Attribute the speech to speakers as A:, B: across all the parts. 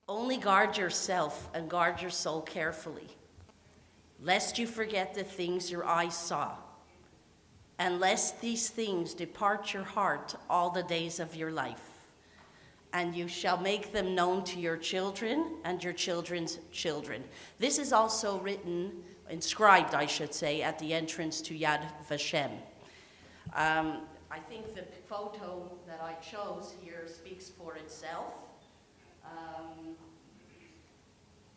A: Only guard yourself and guard your soul carefully, lest you forget the things your eyes saw, and lest these things depart your heart all the days of your life. And you shall make them known to your children and your children's children. This is also inscribed, I should say, at the entrance to Yad Vashem. I think the photo that I chose here speaks for itself.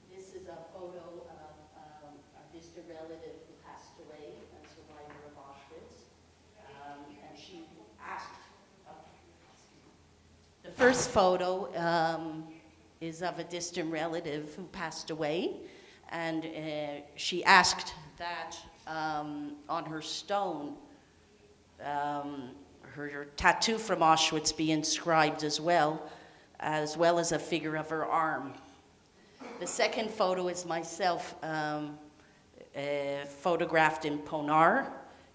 A: This is a photo of a distant relative who passed away, a survivor of Auschwitz. And she asked, the first photo is of a distant relative who passed away, and she asked that on her stone, her tattoo from Auschwitz be inscribed as well as a figure of her arm. The second photo is myself photographed in Ponar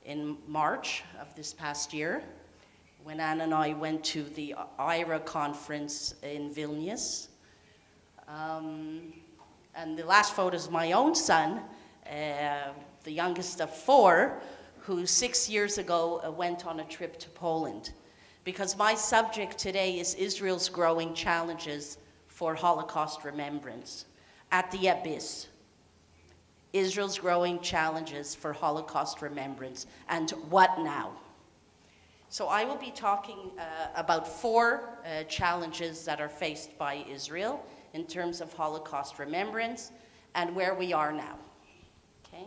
A: in March of this past year, when Anne and I went to the IRA conference in Vilnius. And the last photo is my own son, the youngest of four, who 6 years ago went on a trip to Poland. Because my subject today is Israel's growing challenges for Holocaust remembrance. At the abyss, Israel's growing challenges for Holocaust remembrance, and what now? So I will be talking about four challenges that are faced by Israel in terms of Holocaust remembrance and where we are now. Okay?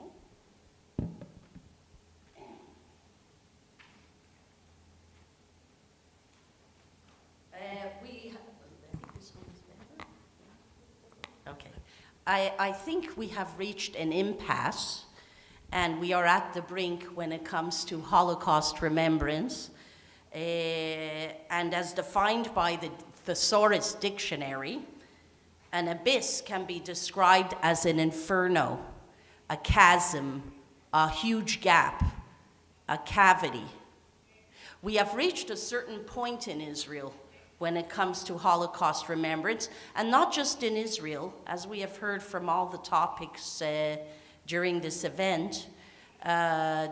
A: Okay. I think we have reached an impasse, and we are at the brink when it comes to Holocaust remembrance. And as defined by the Thesaurus Dictionary, an abyss can be described as an inferno, a chasm, a huge gap, a cavity. We have reached a certain point in Israel when it comes to Holocaust remembrance, and not just in Israel, as we have heard from all the topics during this event,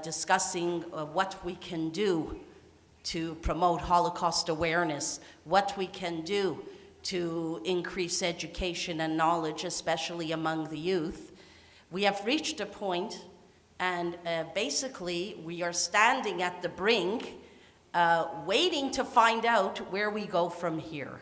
A: discussing what we can do to promote Holocaust awareness, what we can do to increase education and knowledge, especially among the youth. We have reached a point, and basically we are standing at the brink, waiting to find out where we go from here.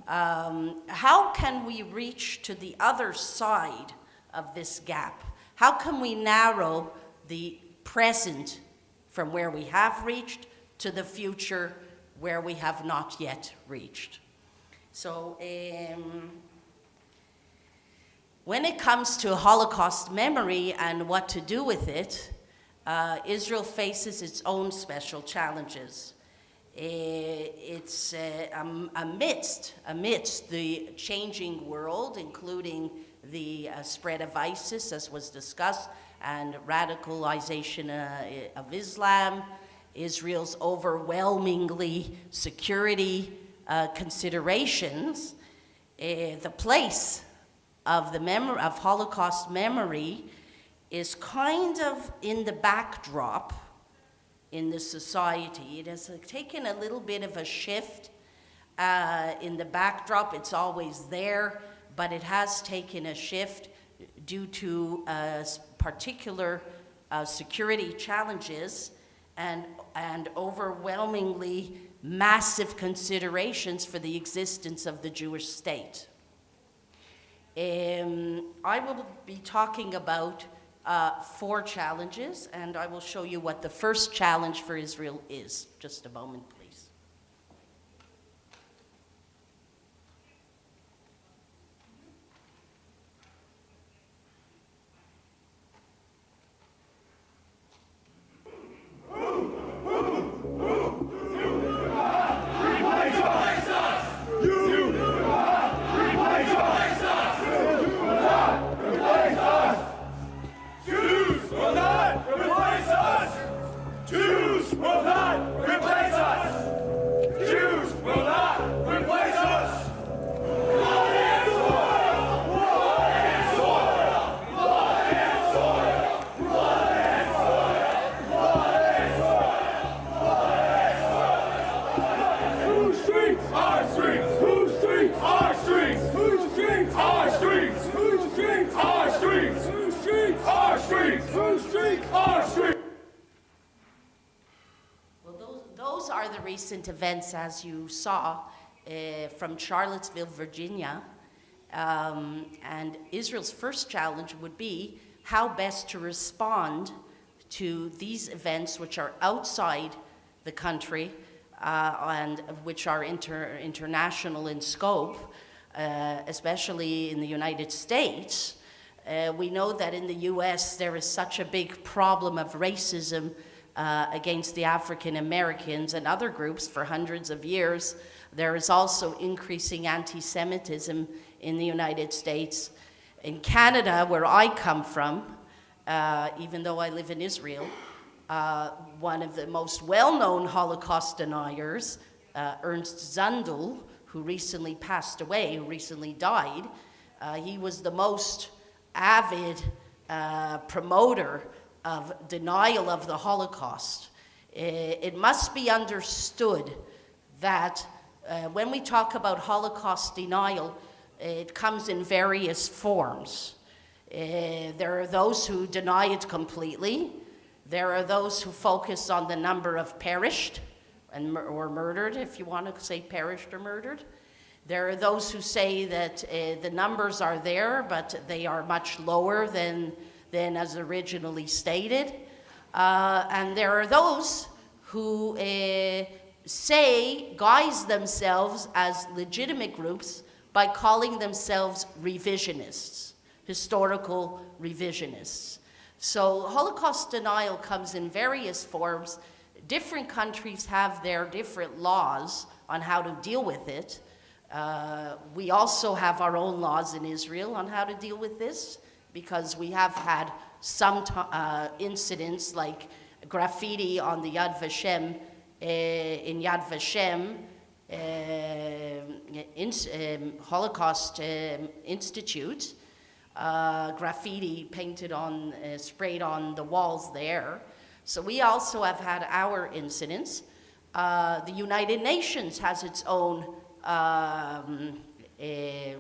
A: How can we reach to the other side of this gap? How can we narrow the present from where we have reached to the future where we have not yet reached? So when it comes to Holocaust memory and what to do with it, Israel faces its own special challenges. It's amidst the changing world, including the spread of ISIS, as was discussed, and radicalization of Islam, Israel's overwhelmingly security considerations, the place of of Holocaust memory is kind of in the backdrop in the society. It has taken a little bit of a shift in the backdrop. It's always there, but it has taken a shift due to particular security challenges and overwhelmingly massive considerations for the existence of the Jewish state. I will be talking about four challenges, and I will show you what the first challenge for Israel is. Just a moment, please.
B: Jews will not replace us! streets? Our streets. Whose streets? Our streets. Whose streets? Our streets. Whose streets? Our streets. Whose streets? Our streets. Whose streets? Our streets.
A: Well, those are the recent events, as you saw, from Charlottesville, Virginia. And Israel's first challenge would be how best to respond to these events which are outside the country and which are international in scope, especially in the United States. We know that in the US there is such a big problem of racism against the African Americans and other groups for hundreds of years. There is also increasing anti-Semitism in the United States. In Canada, where I come from, even though I live in Israel, one of the most well-known Holocaust deniers, Ernst Zundel, who recently passed away, who recently died, he was the most avid promoter of denial of the Holocaust. It must be understood that when we talk about Holocaust denial, it comes in various forms. There are those who deny it completely. There are those who focus on the number of perished or murdered, if you want to say perished or murdered. There are those who say that the numbers are there, but they are much lower than as originally stated. And there are those who guise themselves as legitimate groups by calling themselves revisionists, historical revisionists. So Holocaust denial comes in various forms. Different countries have their different laws on how to deal with it. We also have our own laws in Israel on how to deal with this, because we have had some incidents like graffiti on the Yad Vashem, in Yad Vashem, Holocaust Institute, graffiti painted on, sprayed on the walls there. So we also have had our incidents. The United Nations has its own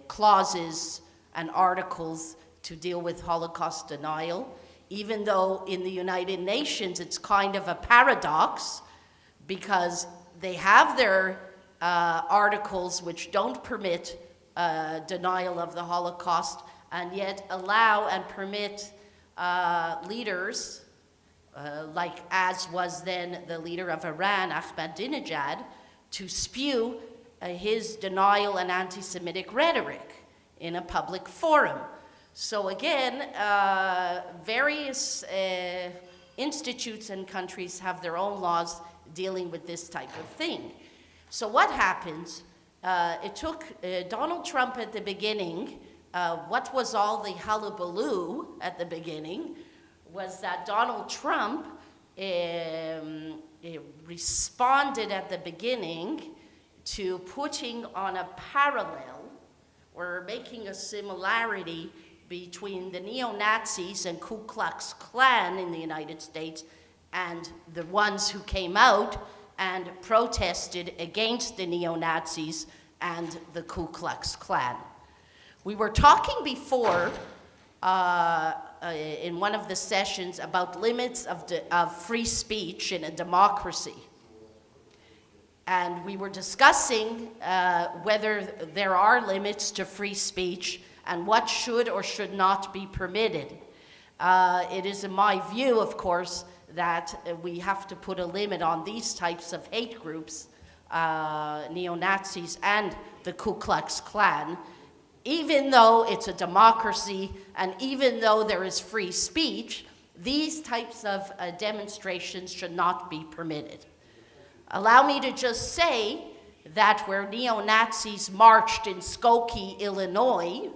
A: clauses and articles to deal with Holocaust denial, even though in the United Nations it's kind of a paradox, because they have their articles which don't permit denial of the Holocaust, and yet allow and permit leaders, like as was then the leader of Iran, Ahmadinejad, to spew his denial and anti-Semitic rhetoric in a public forum. So again, various institutes and countries have their own laws dealing with this type of thing. So what happens? It took Donald Trump at the beginning, what was all the hullabaloo at the beginning was that Donald Trump responded at the beginning to putting on a parallel or making a similarity between the neo-Nazis and Ku Klux Klan in the United States and the ones who came out and protested against the neo-Nazis and the Ku Klux Klan. We were talking before in one of the sessions about limits of free speech in a democracy. And we were discussing whether there are limits to free speech and what should or should not be permitted. It is in my view, of course, that we have to put a limit on these types of hate groups, neo-Nazis and the Ku Klux Klan, even though it's a democracy and even though there is free speech, these types of demonstrations should not be permitted. Allow me to just say that where neo-Nazis marched in Skokie, Illinois,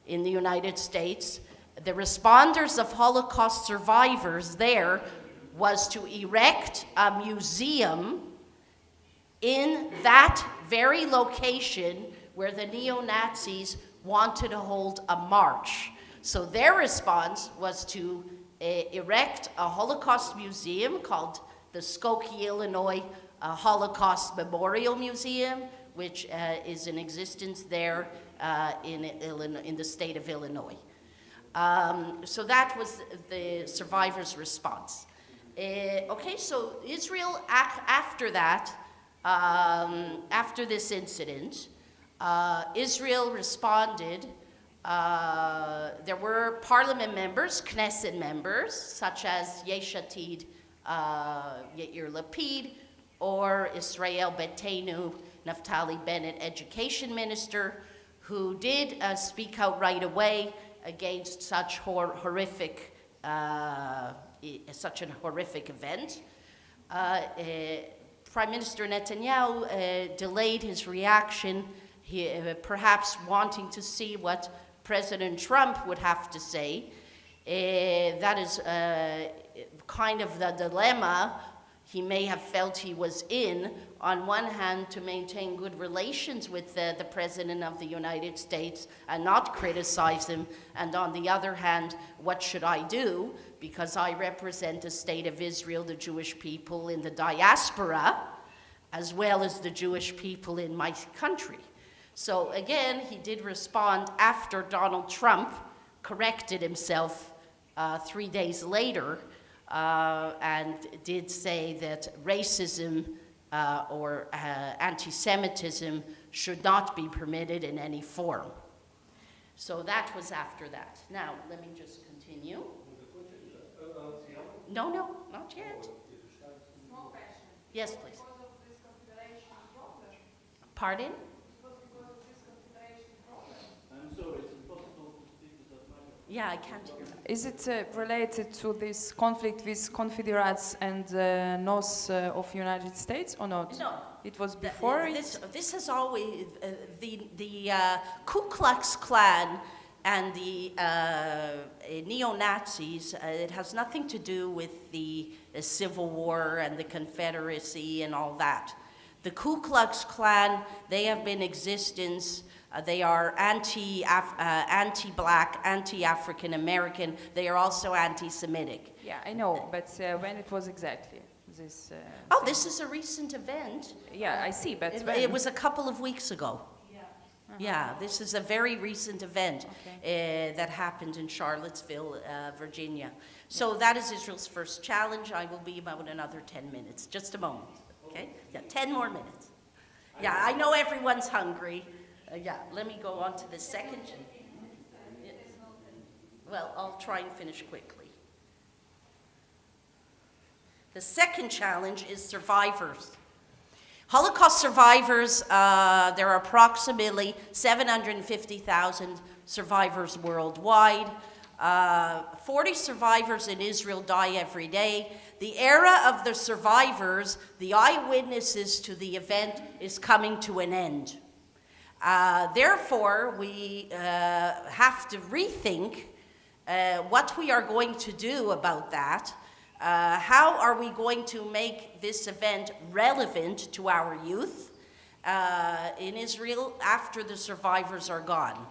A: in the United States, the responders of Holocaust survivors there was to erect a museum in that very location where the neo-Nazis wanted to hold a march. So their response was to erect a Holocaust museum called the Skokie, Illinois Holocaust Memorial Museum, which is in existence there in the state of Illinois. So that was the survivors' response. Okay, so Israel, after that, after this incident, Israel responded. There were parliament members, Knesset members, such as Yesh Atid, Yair Lapid, or Israel Beitenu, Naftali Bennett, education minister, who did speak out right away against such horrific, such an horrific event. Prime Minister Netanyahu delayed his reaction, perhaps wanting to see what President Trump would have to say. That is kind of the dilemma he may have felt he was in. On one hand, to maintain good relations with the President of the United States and not criticize him, and on the other hand, what should I do? Because I represent the state of Israel, the Jewish people in the diaspora, as well as the Jewish people in my country. So again, he did respond after Donald Trump corrected himself 3 days later and did say that racism or anti-Semitism should not be permitted in any form. So that was after that. Now, let me just continue. No, not yet.
C: Small question.
A: Yes, please.
C: Because of this confederation problem.
A: Pardon?
C: Because of this confederation problem.
D: I'm sorry, it's impossible to speak to that microphone.
A: Yeah, I can't hear.
E: Is it related to this conflict with Confederates and north of United States or not?
A: No.
E: It was before
A: This has always, the Ku Klux Klan and the neo-Nazis, it has nothing to do with the Civil War and the Confederacy and all that. The Ku Klux Klan, they have been in existence. They are anti-black, anti-African American. They are also anti-Semitic.
E: Yeah, I know, but when it was exactly this?
A: Oh, this is a recent event.
E: Yeah, I see, but when?
A: It was a couple of weeks ago. Yeah, this is a very recent event that happened in Charlottesville, Virginia. So that is Israel's first challenge. I will be about another 10 minutes. Just a moment, okay? Yeah, 10 more minutes. Yeah, I know everyone's hungry. Yeah, let me go on to the second. Well, I'll try and finish quickly. The second challenge is survivors. Holocaust survivors, there are approximately 750,000 survivors worldwide. 40 survivors in Israel die every day. The era of the survivors, the eyewitnesses to the event, is coming to an end. Therefore, we have to rethink what we are going to do about that. How are we going to make this event relevant to our youth in Israel after the survivors are gone?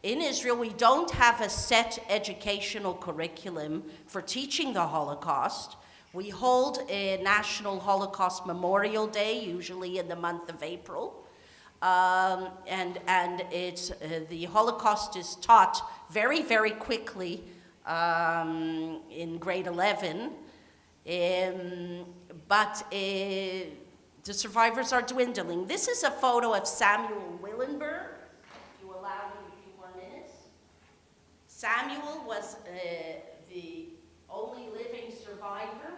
A: In Israel, we don't have a set educational curriculum for teaching the Holocaust. We hold a National Holocaust Memorial Day, usually in the month of April. And it's, the Holocaust is taught very, very quickly in grade 11. But the survivors are dwindling. This is a photo of Samuel Willenberg. If you allow me a few more minutes. Samuel was the only living survivor.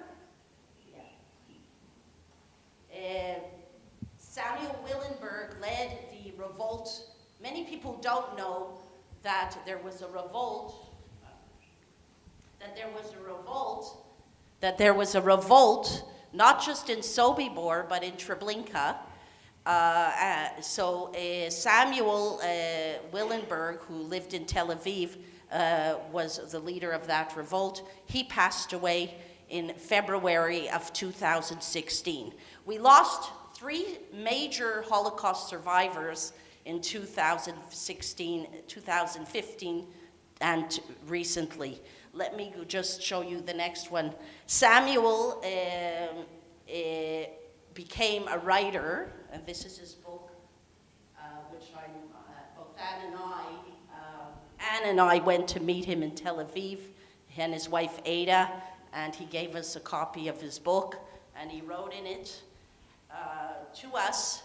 A: Samuel Willenberg led the revolt. Many people don't know that there was a revolt. That there was a revolt, not just in Sobibor, but in Treblinka. Samuel Willenberg, who lived in Tel Aviv, was the leader of that revolt. He passed away in February of 2016. We lost 3 major Holocaust survivors in 2016, 2015, and recently. Let me just show you the next one. Samuel became a writer, and this is his book, which both Anne and I went to meet him in Tel Aviv, he and his wife Ada, and he gave us a copy of his book, and he wrote in it to us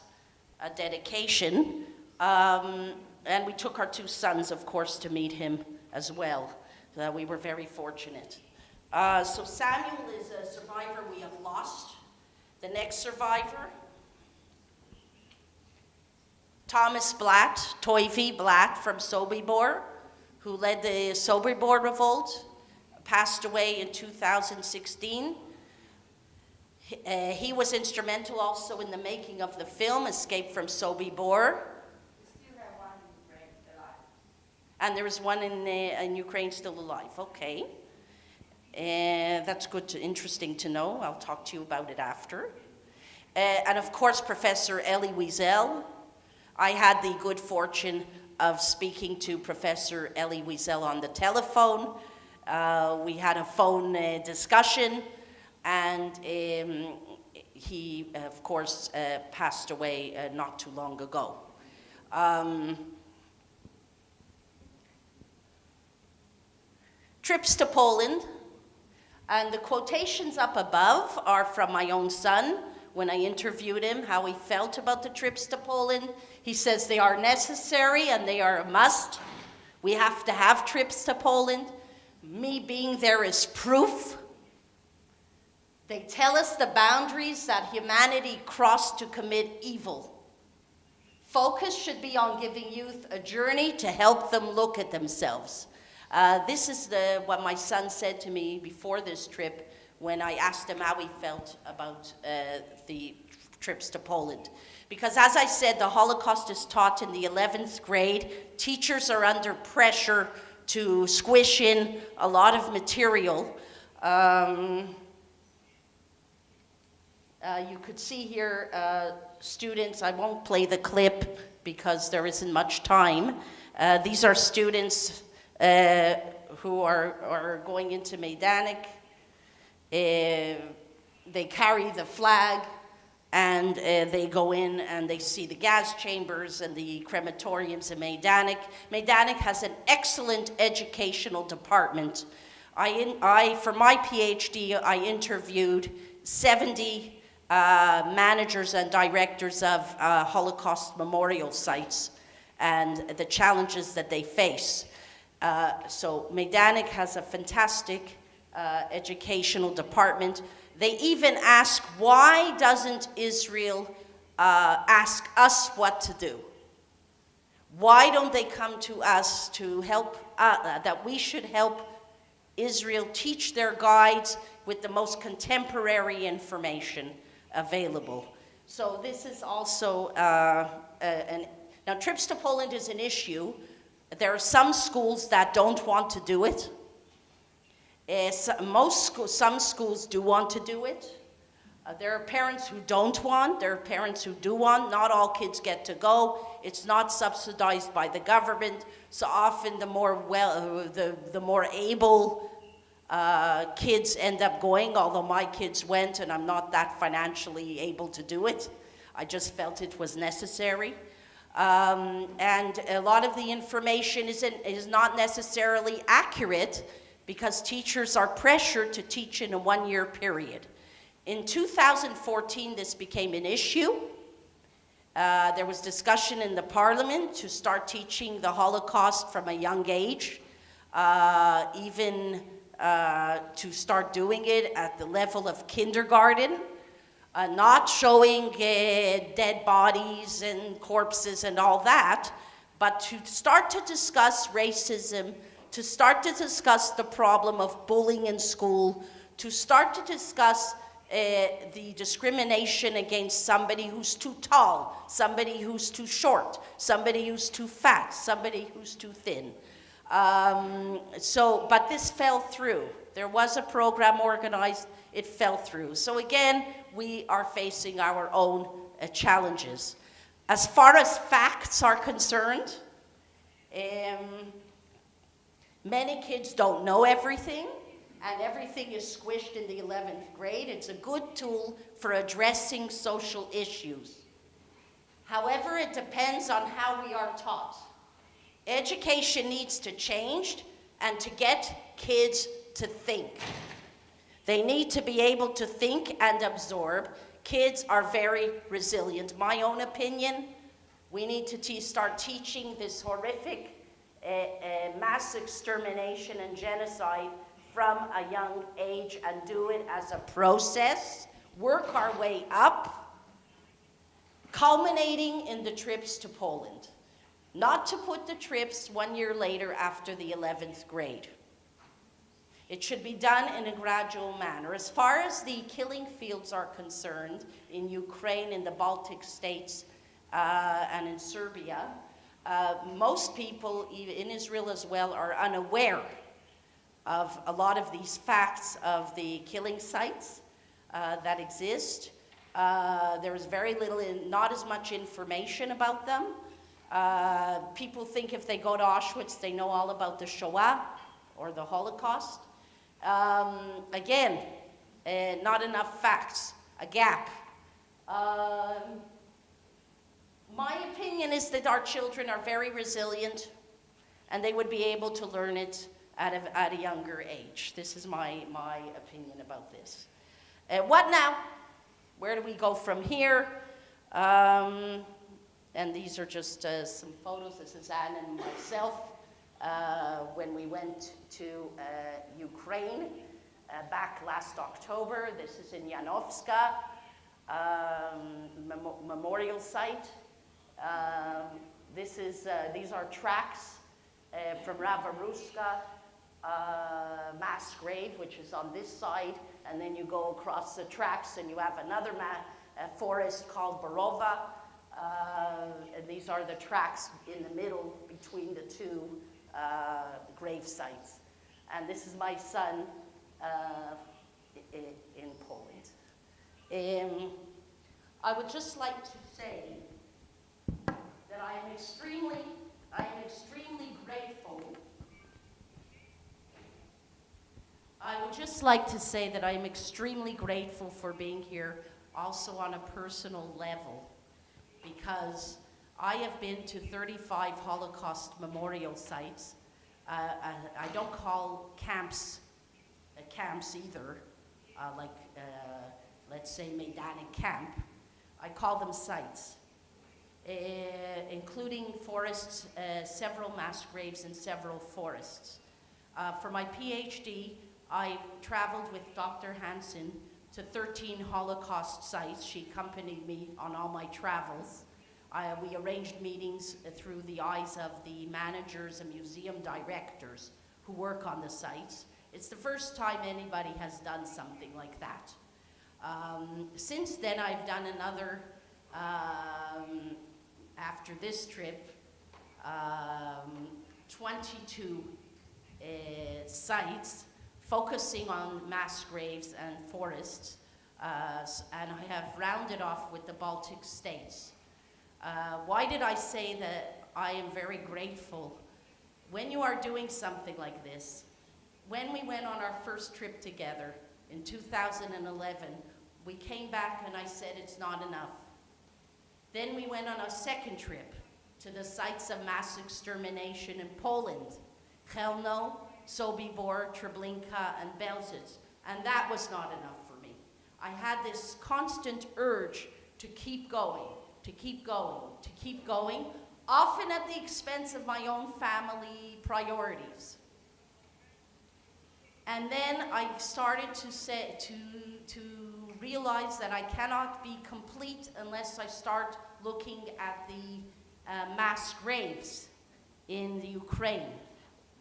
A: a dedication, and we took our two sons, of course, to meet him as well. We were very fortunate. So Samuel is a survivor we have lost. The next survivor, Thomas Blatt, Toivi Blatt from Sobibor, who led the Sobibor revolt, passed away in 2016. He was instrumental also in the making of the film Escape from Sobibor. And there is one in Ukraine still alive. Okay. That's good, interesting to know. I'll talk to you about it after. And of course, Professor Elie Wiesel. I had the good fortune of speaking to Professor Elie Wiesel on the telephone. We had a phone discussion, and he, of course, passed away not too long ago. Trips to Poland. And the quotations up above are from my own son. When I interviewed him, how he felt about the trips to Poland. He says they are necessary and they are a must. We have to have trips to Poland. Me being there is proof. They tell us the boundaries that humanity crossed to commit evil. Focus should be on giving youth a journey to help them look at themselves. This is what my son said to me before this trip when I asked him how he felt about the trips to Poland. Because as I said, the Holocaust is taught in the 11th grade. Teachers are under pressure to squish in a lot of material. You could see here students, I won't play the clip because there isn't much time. These are students who are going into Majdanek. They carry the flag, and they go in and they see the gas chambers and the crematoriums in Majdanek. Majdanek has an excellent educational department. For my PhD, I interviewed 70 managers and directors of Holocaust memorial sites and the challenges that they face. So Majdanek has a fantastic educational department. They even ask, why doesn't Israel ask us what to do? Why don't they come to us to help, that we should help Israel teach their guides with the most contemporary information available? So this is also, now trips to Poland is an issue. There are some schools that don't want to do it. Some schools do want to do it. There are parents who don't want, there are parents who do want. Not all kids get to go. It's not subsidized by the government, so often the more able kids end up going, although my kids went and I'm not that financially able to do it. I just felt it was necessary. And a lot of the information is not necessarily accurate because teachers are pressured to teach in a one-year period. In 2014, this became an issue. There was discussion in the parliament to start teaching the Holocaust from a young age, even to start doing it at the level of kindergarten, not showing dead bodies and corpses and all that, but to start to discuss racism, to start to discuss the problem of bullying in school, to start to discuss the discrimination against somebody who's too tall, somebody who's too short, somebody who's too fat, somebody who's too thin. But this fell through. There was a program organized, it fell through. So again, we are facing our own challenges. As far as facts are concerned, many kids don't know everything. and everything is squished in the 11th grade. It's a good tool for addressing social issues. However, it depends on how we are taught. Education needs to change and to get kids to think. They need to be able to think and absorb. Kids are very resilient. My own opinion, we need to start teaching this horrific mass extermination and genocide from a young age and do it as a process, work our way up, culminating in the trips to Poland. Not to put the trips 1 year later after the 11th grade. It should be done in a gradual manner. As far as the killing fields are concerned, in Ukraine, in the Baltic states, and in Serbia, most people, in Israel as well, are unaware of a lot of these facts of the killing sites that exist. There is very little, not as much information about them. People think if they go to Auschwitz, they know all about the Shoah or the Holocaust. Again, not enough facts, a gap. My opinion is that our children are very resilient and they would be able to learn it at a younger age. This is my opinion about this. What now? Where do we go from here? And these are just some photos. This is Anne and myself when we went to Ukraine back last October. This is in Yanovska memorial site. These are tracks from Ravaruska mass grave, which is on this side, and then you go across the tracks and you have another forest called Borova. And these are the tracks in the middle between the two grave sites. And this is my son in Poland. I would just like to say that I am extremely grateful. I would just like to say that I am extremely grateful for being here, also on a personal level, because I have been to 35 Holocaust memorial sites. I don't call camps either, let's say Majdanek camp. I call them sites, including forests, several mass graves in several forests. For my PhD, I traveled with Dr. Hansen to 13 Holocaust sites. She accompanied me on all my travels. We arranged meetings through the eyes of the managers and museum directors who work on the sites. It's the first time anybody has done something like that. Since then, I've done another, after this trip, 22 sites focusing on mass graves and forests, and I have rounded off with the Baltic states. Why did I say that I am very grateful? When you are doing something like this, when we went on our first trip together in 2011, we came back and I said it's not enough. Then we went on a second trip to the sites of mass extermination in Poland, Chelno, Sobibor, Treblinka, and Belzec, and that was not enough for me. I had this constant urge to keep going, to keep going, to keep going, often at the expense of my own family priorities. And then I started to realize that I cannot be complete unless I start looking at the mass graves in the Ukraine.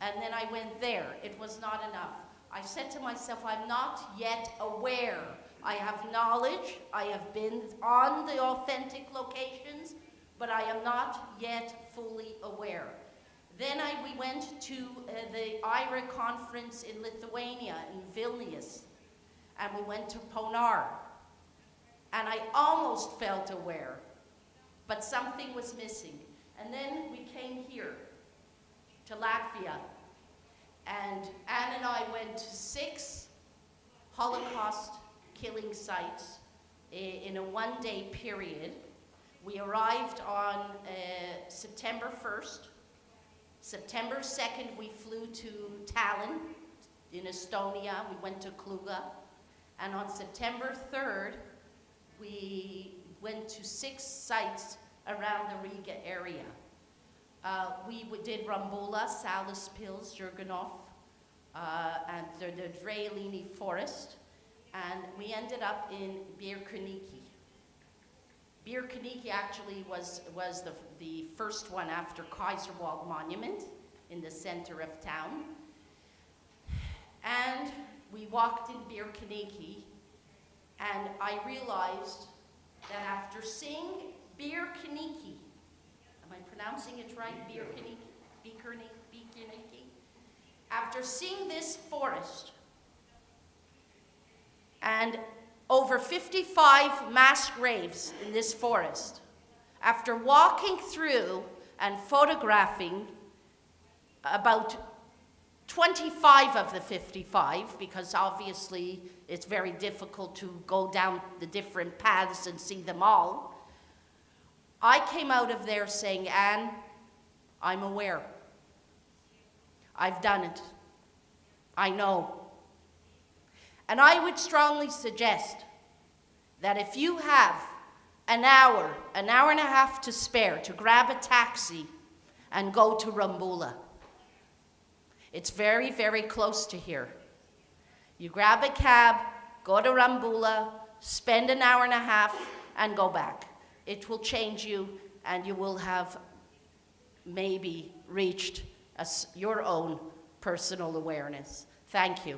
A: And then I went there. It was not enough. I said to myself, I'm not yet aware. I have knowledge. I have been on the authentic locations, but I am not yet fully aware. Then we went to the IRA conference in Lithuania, in Vilnius, and we went to Ponar. And I almost felt aware, but something was missing. And then we came here to Latvia, And Anne and I went to 6 Holocaust killing sites in a one-day period. We arrived on September 1st. September 2nd, we flew to Tallinn in Estonia. We went to Kluga. And on September 3rd, we went to 6 sites around the Riga area. We did Rambula, Salaspils, Jurganov, and the Drelini Forest, and we ended up in Birkeniki. Birkeniki actually was the first one after Kaiserwald Monument in the center of town. And we walked in Birkeniki, and I realized that after seeing Birkeniki, am I pronouncing it right? Birkeniki. After seeing this forest and over 55 mass graves in this forest, after walking through and photographing about 25 of the 55, because obviously it's very difficult to go down the different paths and see them all, I came out of there saying, Anne, I'm aware. I've done it. I know. And I would strongly suggest that if you have an hour and a half to spare to grab a taxi and go to Rambula, it's very, very close to here. You grab a cab, go to Rambula, spend an hour and a half, and go back. It will change you, and you will have maybe reached your own personal awareness. Thank you.